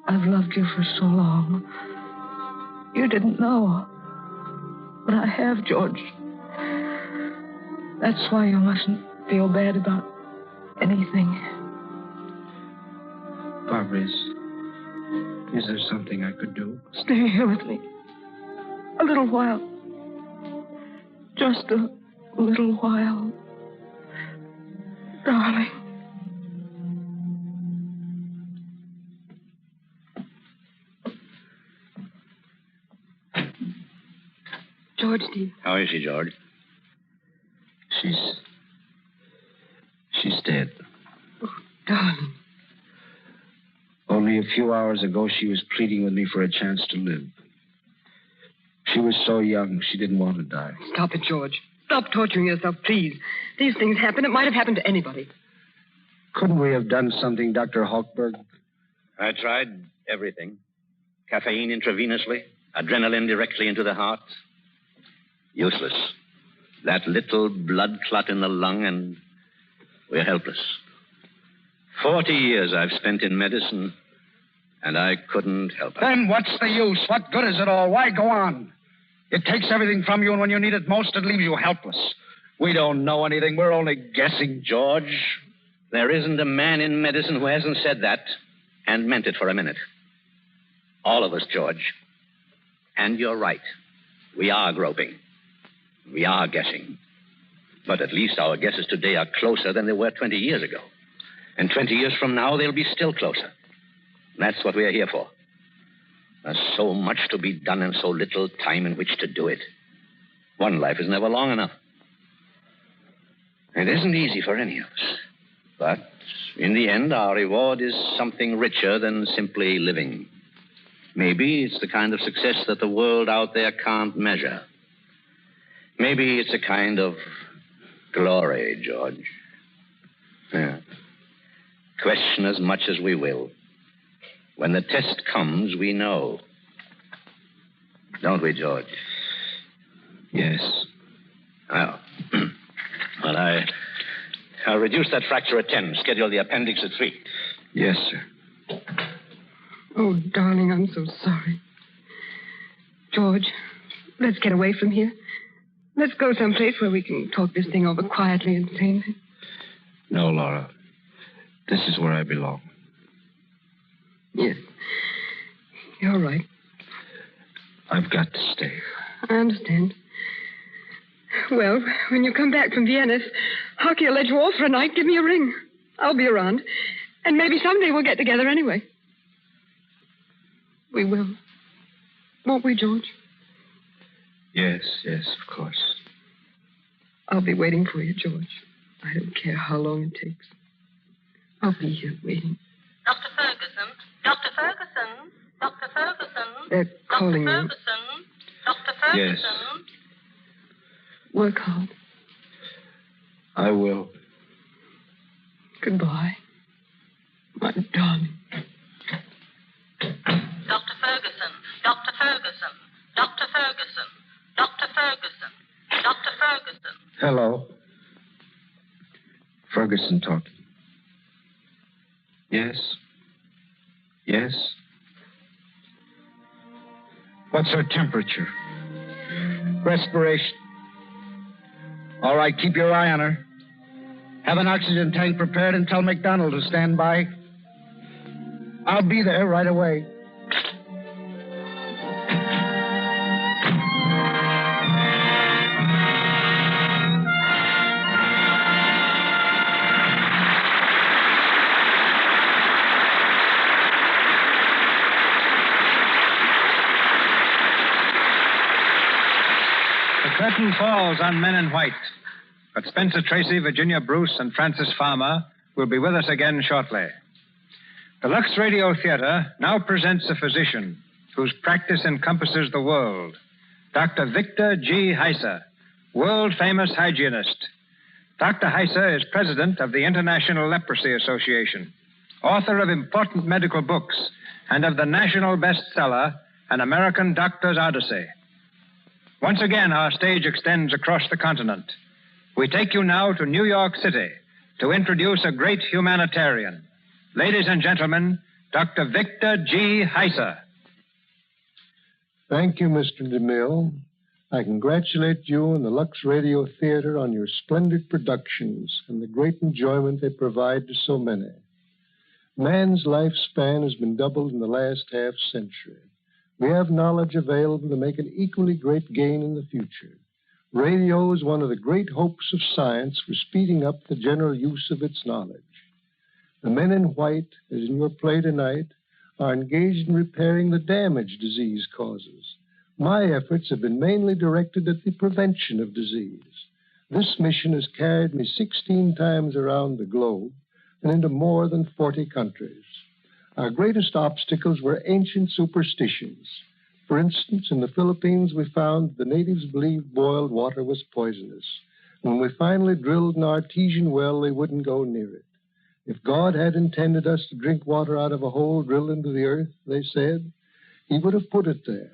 I've loved you for so long. You didn't know, but I have, George. That's why you mustn't feel bad about anything. Barbara, is there something I could do? Stay here with me. A little while. Just a little while. Darling. George, dear. How is she, George? She's dead. Oh, darling. Only a few hours ago, she was pleading with me for a chance to live. She was so young, she didn't want to die. Stop it, George. Stop torturing yourself, please. These things happen. It might have happened to anybody. Couldn't we have done something, Dr. Hochberg? I tried everything. Caffeine intravenously, adrenaline directly into the heart. Useless. That little blood clot in the lung, and we're helpless. 40 years I've spent in medicine, and I couldn't help it. Then what's the use? What good is it all? Why go on? It takes everything from you, and when you need it most, it leaves you helpless. We don't know anything. We're only guessing, George. There isn't a man in medicine who hasn't said that and meant it for a minute. All of us, George. And you're right. We are groping. We are guessing. But at least our guesses today are closer than they were 20 years ago. And 20 years from now, they'll be still closer. That's what we're here for. There's so much to be done and so little time in which to do it. One life is never long enough. It isn't easy for any of us. But in the end, our reward is something richer than simply living. Maybe it's the kind of success that the world out there can't measure. Maybe it's a kind of glory, George. Yeah. Question as much as we will. When the test comes, we know. Don't we, George? Yes. Well, I'll reduce that fracture at 10. Schedule the appendix at 3. Yes, sir. Oh, darling, I'm so sorry. George, let's get away from here. Let's go someplace where we can talk this thing over quietly and sanely. No, Laura. This is where I belong. Yes. You're right. I've got to stay. I understand. Well, when you come back from Vienna, if Hockey will let you off for a night, give me a ring. I'll be around. And maybe someday we'll get together anyway. We will. Won't we, George? Yes, of course. I'll be waiting for you, George. I don't care how long it takes. I'll be here waiting. Dr. Ferguson. Dr. Ferguson. Dr. Ferguson. They're calling Dr. you. Ferguson. Dr. Ferguson. Yes. Work hard. I will. Goodbye, my darling. Dr. Ferguson. Dr. Ferguson. Dr. Ferguson. Dr. Ferguson. Dr. Ferguson. Hello. Ferguson talking. Yes. What's her temperature? Respiration. All right, keep your eye on her. Have an oxygen tank prepared and tell McDonald to stand by. I'll be there right away. The curtain falls on Men in White. But Spencer Tracy, Virginia Bruce, and Francis Farmer will be with us again shortly. The Lux Radio Theatre now presents a physician whose practice encompasses the world, Dr. Victor G. Heiser, world-famous hygienist. Dr. Heiser is president of the International Leprosy Association, author of important medical books, and of the national bestseller, An American Doctor's Odyssey. Once again, our stage extends across the continent. We take you now to New York City to introduce a great humanitarian. Ladies and gentlemen, Dr. Victor G. Heiser. Thank you, Mr. DeMille. I congratulate you and the Lux Radio Theatre on your splendid productions and the great enjoyment they provide to so many. Man's lifespan has been doubled in the last half-century. We have knowledge available to make an equally great gain in the future. Radio is one of the great hopes of science for speeding up the general use of its knowledge. The Men in White, as in your play tonight, are engaged in repairing the damage disease causes. My efforts have been mainly directed at the prevention of disease. This mission has carried me 16 times around the globe and into more than 40 countries. Our greatest obstacles were ancient superstitions. For instance, in the Philippines, we found the natives believed boiled water was poisonous. When we finally drilled an artesian well, they wouldn't go near it. If God had intended us to drink water out of a hole drilled into the earth, they said, He would have put it there.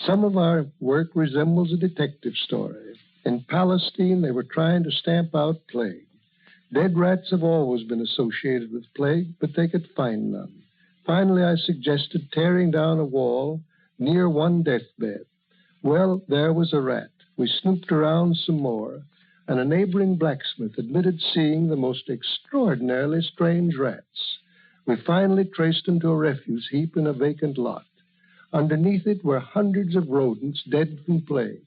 Some of our work resembles a detective story. In Palestine, they were trying to stamp out plague. Dead rats have always been associated with plague, but they could find none. Finally, I suggested tearing down a wall near one deathbed. Well, there was a rat. We snooped around some more, and a neighboring blacksmith admitted seeing the most extraordinarily strange rats. We finally traced them to a refuse heap in a vacant lot. Underneath it were hundreds of rodents dead from plague.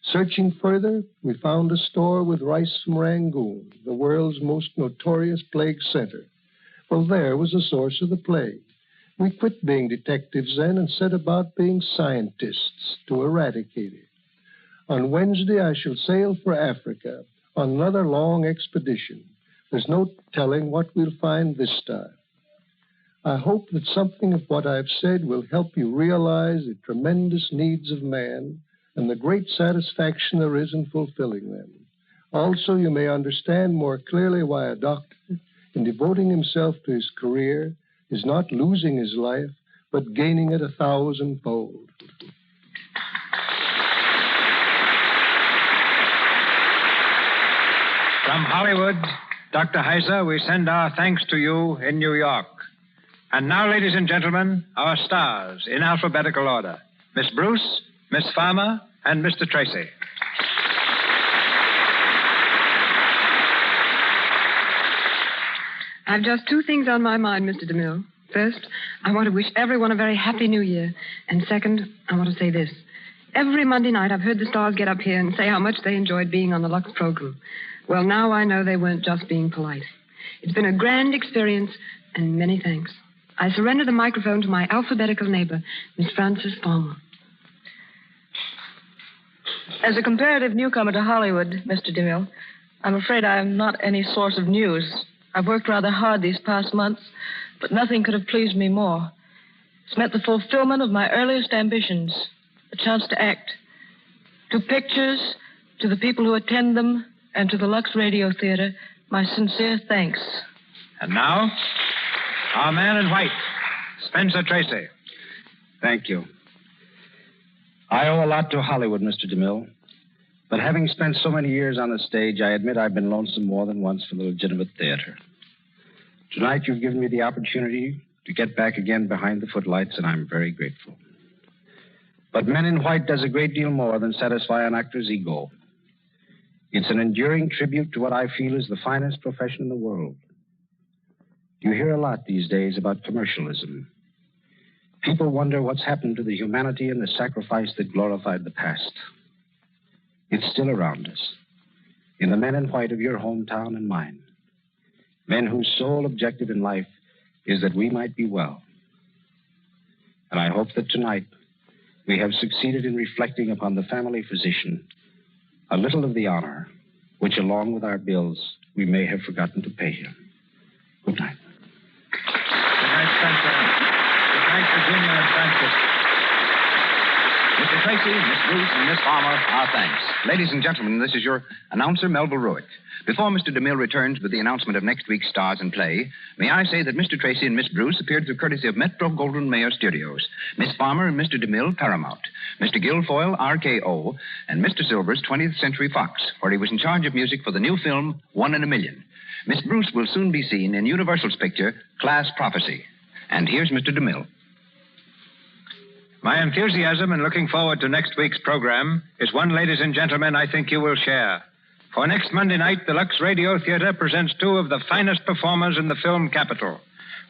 Searching further, we found a store with rice from Rangoon, the world's most notorious plague center. Well, there was the source of the plague. We quit being detectives then and set about being scientists to eradicate it. On Wednesday, I shall sail for Africa on another long expedition. There's no telling what we'll find this time. I hope that something of what I've said will help you realize the tremendous needs of man and the great satisfaction there is in fulfilling them. Also, you may understand more clearly why a doctor, in devoting himself to his career, is not losing his life, but gaining it 1,000-fold. From Hollywood, Dr. Heiser, we send our thanks to you in New York. And now, ladies and gentlemen, our stars in alphabetical order. Miss Bruce, Miss Farmer, and Mr. Tracy. I've just two things on my mind, Mr. DeMille. First, I want to wish everyone a very happy New Year. And second, I want to say this. Every Monday night, I've heard the stars get up here and say how much they enjoyed being on the Lux program. Well, now I know they weren't just being polite. It's been a grand experience, and many thanks. I surrender the microphone to my alphabetical neighbor, Miss Frances Farmer. As a comparative newcomer to Hollywood, Mr. DeMille, I'm afraid I'm not any source of news. I've worked rather hard these past months, but nothing could have pleased me more. It's meant the fulfillment of my earliest ambitions, a chance to act. To pictures, to the people who attend them, and to the Lux Radio Theatre, my sincere thanks. And now, our man in white, Spencer Tracy. Thank you. I owe a lot to Hollywood, Mr. DeMille. But having spent so many years on the stage, I admit I've been lonesome more than once for the legitimate theater. Tonight, you've given me the opportunity to get back again behind the footlights, and I'm very grateful. But Men in White does a great deal more than satisfy an actor's ego. It's an enduring tribute to what I feel is the finest profession in the world. You hear a lot these days about commercialism. People wonder what's happened to the humanity and the sacrifice that glorified the past. It's still around us, in the men in white of your hometown and mine. Men whose sole objective in life is that we might be well. And I hope that tonight we have succeeded in reflecting upon the family physician a little of the honor which, along with our bills, we may have forgotten to pay him. Good night. Good night, Spencer. Good night, Virginia and Francis. Mr. Tracy, Miss Bruce, and Miss Farmer, our thanks. Ladies and gentlemen, this is your announcer, Melville Ruick. Before Mr. DeMille returns with the announcement of next week's stars in play, may I say that Mr. Tracy and Miss Bruce appeared through courtesy of Metro-Goldwyn-Mayer Studios, Miss Farmer and Mr. DeMille, Paramount, Mr. Guilfoyle, RKO, and Mr. Silvers, 20th Century Fox, where he was in charge of music for the new film, 1 in a Million. Miss Bruce will soon be seen in Universal's picture, Class Prophecy. And here's Mr. DeMille. My enthusiasm in looking forward to next week's program is one, ladies and gentlemen, I think you will share. For next Monday night, the Lux Radio Theatre presents two of the finest performers in the film capital,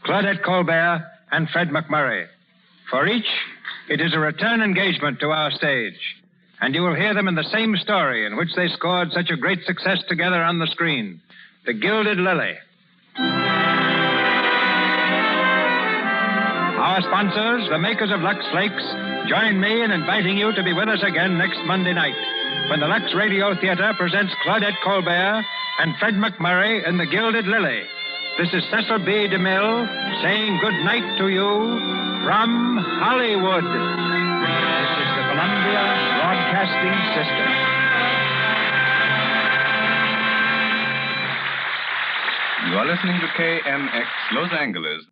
Claudette Colbert and Fred McMurray. For each, it is a return engagement to our stage. And you will hear them in the same story in which they scored such a great success together on the screen, The Gilded Lily. Our sponsors, the makers of Lux Flakes, join me in inviting you to be with us again next Monday night when the Lux Radio Theatre presents Claudette Colbert and Fred McMurray in The Gilded Lily. This is Cecil B. DeMille saying good night to you from Hollywood. This is the Columbia Broadcasting System. You are listening to KMX Los Angeles.